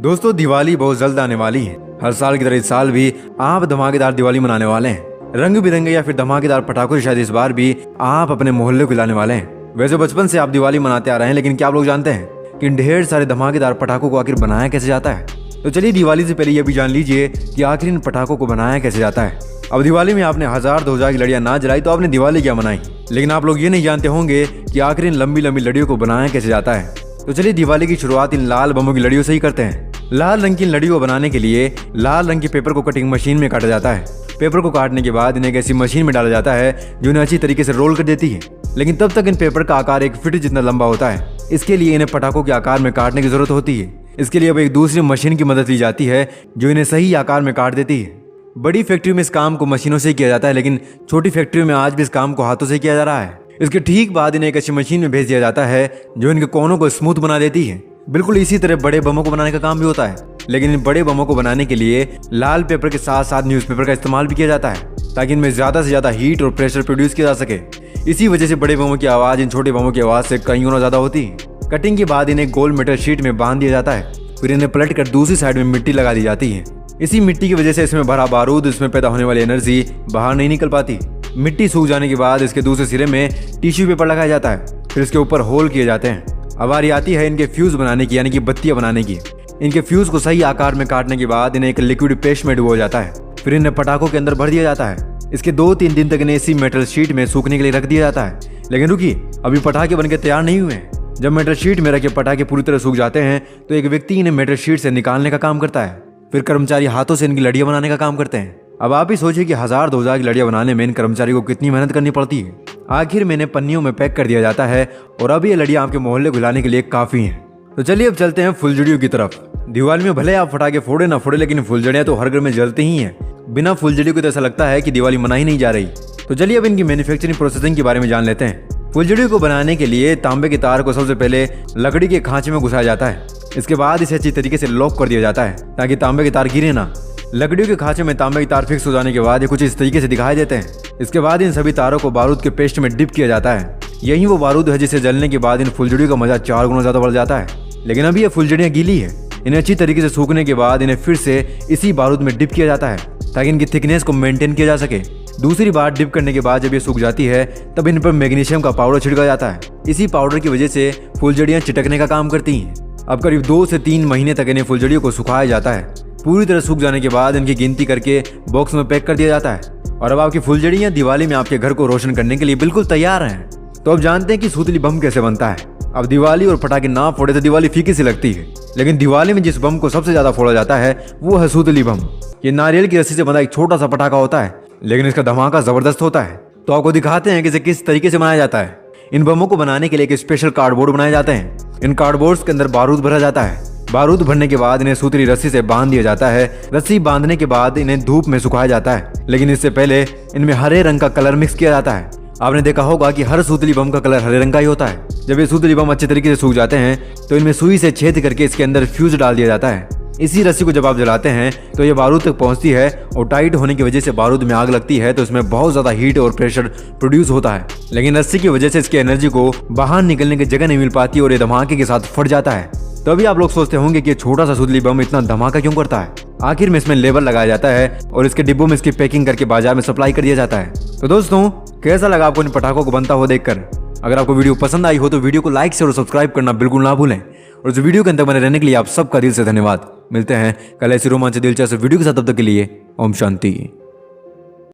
दोस्तों दिवाली बहुत जल्द आने वाली है। हर साल की तरह इस साल भी आप धमाकेदार दिवाली मनाने वाले हैं। रंग बिरंगे या फिर धमाकेदार पटाखों से शायद इस बार भी आप अपने मोहल्ले को हिलाने वाले हैं। वैसे बचपन से आप दिवाली मनाते आ रहे हैं, लेकिन क्या आप लोग जानते हैं कि इन ढेर सारे धमाकेदार पटाखों को आखिर बनाया कैसे जाता है? तो चलिए दिवाली से पहले ये भी जान लीजिए कि आखिर इन पटाखों को बनाया कैसे जाता है। अब दिवाली में आपने 1000-2000 की लड़ियां ना जलाई तो आपने दिवाली क्या मनाई, लेकिन आप लोग ये नहीं जानते होंगे कि आखिर इन लंबी लंबी लड़ियों को बनाया कैसे जाता है। तो चलिए दिवाली की शुरुआत इन लाल बमों की लड़ियों से ही करते हैं। लाल रंग की लड़ियों को बनाने के लिए लाल रंग के पेपर को कटिंग मशीन में काटा जाता है। पेपर को काटने के बाद इन्हें एक ऐसी मशीन में डाला जाता है जो इन्हें अच्छी तरीके से रोल कर देती है, लेकिन तब तक इन पेपर का आकार 1 फीट जितना लंबा होता है। इसके लिए इन्हें पटाखों के आकार में काटने की जरूरत होती है। इसके लिए अब एक दूसरी मशीन की मदद ली जाती है जो इन्हें सही आकार में काट देती है। बड़ी फैक्ट्रियों में इस काम को मशीनों से किया जाता है, लेकिन छोटी फैक्ट्रियों में आज भी इस काम को हाथों से किया जा रहा है। इसके ठीक बाद इन्हें एक ऐसी मशीन में भेज दिया जाता है जो इनके कोनों को स्मूथ बना देती है। बिल्कुल इसी तरह बड़े बमों को बनाने का काम भी होता है, लेकिन इन बड़े बमों को बनाने के लिए लाल पेपर के साथ साथ न्यूज़पेपर का इस्तेमाल भी किया जाता है, ताकि इनमें ज्यादा से ज्यादा हीट और प्रेशर प्रोड्यूस किया जा सके। इसी वजह से बड़े बमों की आवाज इन छोटे बमों की आवाज से कई गुना ज्यादा होती है। कटिंग के बाद इन्हें गोल मेटल शीट में बांध दिया जाता है, फिर इन्हें पलट कर दूसरी साइड में मिट्टी लगा दी जाती है। इसी मिट्टी की वजह से इसमें भरा बारूद, इसमें पैदा होने वाली एनर्जी बाहर नहीं निकल पाती। मिट्टी सूख जाने के बाद इसके दूसरे सिरे में टिश्यू पेपर लगाया जाता है, फिर इसके ऊपर होल किए जाते हैं। अब बारी आती है इनके फ्यूज बनाने की, यानी कि बत्तियां बनाने की। इनके फ्यूज को सही आकार में काटने के बाद इन्हें एक लिक्विड पेस्ट में डुबोया जाता है, फिर इन्हें पटाखों के अंदर भर दिया जाता है। इसके 2-3 दिन तक इन्हें इसी मेटल शीट में सूखने के लिए रख दिया जाता है। लेकिन रुकिए, अभी पटाखे बनके तैयार नहीं हुए हैं। जब मेटल शीट में रखे पटाखे पूरी तरह सूख जाते हैं तो एक व्यक्ति इन्हें मेटल शीट से निकालने का काम करता है, फिर कर्मचारी हाथों से इनकी लड़ियां बनाने का काम करते हैं। अब आप ही सोचिए कि 1000-2000 की लड़ियां बनाने में इन कर्मचारी को कितनी मेहनत करनी पड़ती है। आखिर में इन्हें पन्नियों में पैक कर दिया जाता है और अब ये लड़ियां आपके मोहल्ले को हिलाने के लिए काफी हैं। तो चलिए अब चलते हैं फुलझड़ियों की तरफ। दिवाली में भले आप पटाखे फोड़े ना फोड़े, लेकिन फुलझड़ियां तो हर घर में जलती ही हैं। बिना फुलझड़ियों को तो ऐसा लगता है कि दिवाली मनाई नहीं जा रही। तो चलिए अब इनकी मैन्युफैक्चरिंग प्रोसेसिंग के बारे में जान लेते हैं। फुलझड़ियों को बनाने के लिए तांबे के तार को सबसे पहले लकड़ी के खांचे में घुसाया जाता है। इसके बाद इसे अच्छी तरीके से लॉक कर दिया जाता है ताकि तांबे के तार गिरे ना। लकड़ियों के खांचे में तांबे के तार फिक्स हो जाने के बाद ये कुछ इस तरीके से दिखाई देते हैं। इसके बाद इन सभी तारों को बारूद के पेस्ट में डिप किया जाता है। यही वो बारूद है जिसे जलने के बाद इन फुलझड़ियों का मजा 4 गुना ज्यादा बढ़ जाता है। लेकिन अभी ये फुलझड़ियां गीली है। इन्हें अच्छी तरीके से सूखने के बाद इन्हें फिर से इसी बारूद में डिप किया जाता है ताकि इनकी थिकनेस को मेंटेन किया जा सके। दूसरी बार डिप करने के बाद जब ये सूख जाती है तब इन पर मैग्नीशियम का पाउडर छिड़का जाता है। इसी पाउडर की वजह से फुलझड़ियां चिटकने का काम करती हैं। अब करीब 2 से 3 महीने तक इन्हें फुलझड़ियों को सुखाया जाता है। पूरी तरह सूख जाने के बाद इनकी गिनती करके बॉक्स में पैक कर दिया जाता है और अब आपकी फुलझड़ियां दिवाली में आपके घर को रोशन करने के लिए बिल्कुल तैयार हैं। तो अब जानते हैं कि सूतली बम कैसे बनता है। अब दिवाली और पटाखे ना फोड़े तो दिवाली फीकी सी लगती है, लेकिन दिवाली में जिस बम को सबसे ज्यादा फोड़ा जाता है वो है सूतली बम। ये नारियल की रस्सी से बना एक छोटा सा पटाखा होता है, लेकिन इसका धमाका जबरदस्त होता है। तो आपको दिखाते हैं कि इसे किस तरीके से बनाया जाता है। इन बमों को बनाने के लिए एक स्पेशल कार्डबोर्ड बनाए जाते हैं। इन कार्डबोर्ड्स के अंदर बारूद भरा जाता है। बारूद भरने के बाद इन्हें सूतली रस्सी से बांध दिया जाता है। रस्सी बांधने के बाद इन्हें धूप में सुखाया जाता है, लेकिन इससे पहले इनमें हरे रंग का कलर मिक्स किया जाता है। आपने देखा होगा कि हर सूतली बम का कलर हरे रंग का ही होता है। जब ये सूतली बम अच्छे तरीके से सूख जाते हैं तो इनमें सुई से छेद करके इसके अंदर फ्यूज डाल दिया जाता है। इसी रस्सी को जब आप जलाते हैं तो ये बारूद तक पहुंचती है और टाइट होने की वजह से बारूद में आग लगती है, तो इसमें बहुत ज्यादा हीट और प्रेशर प्रोड्यूस होता है। लेकिन रस्सी की वजह से इसकी एनर्जी को बाहर निकलने की जगह नहीं मिल पाती और ये धमाके के साथ फट जाता है। तो अभी आप लोग सोचते होंगे कि छोटा सा सूतली बम इतना धमाका क्यों करता है। आखिर में इसमें लेबल लगाया जाता है और इसके डिब्बों में इसकी पैकिंग करके बाजार में सप्लाई कर दिया जाता है। तो दोस्तों कैसा लगा आपको इन पटाखों को बनता हुआ देखकर? अगर आपको वीडियो पसंद आई हो तो वीडियो को लाइक शेयर और सब्सक्राइब करना बिल्कुल ना भूलें। और इस वीडियो के अंदर बने रहने के लिए आप सबका दिल से धन्यवाद। मिलते हैं कल ऐसी रोमांच दिलचस्प वीडियो के साथ, तब तक के लिए ओम शांति।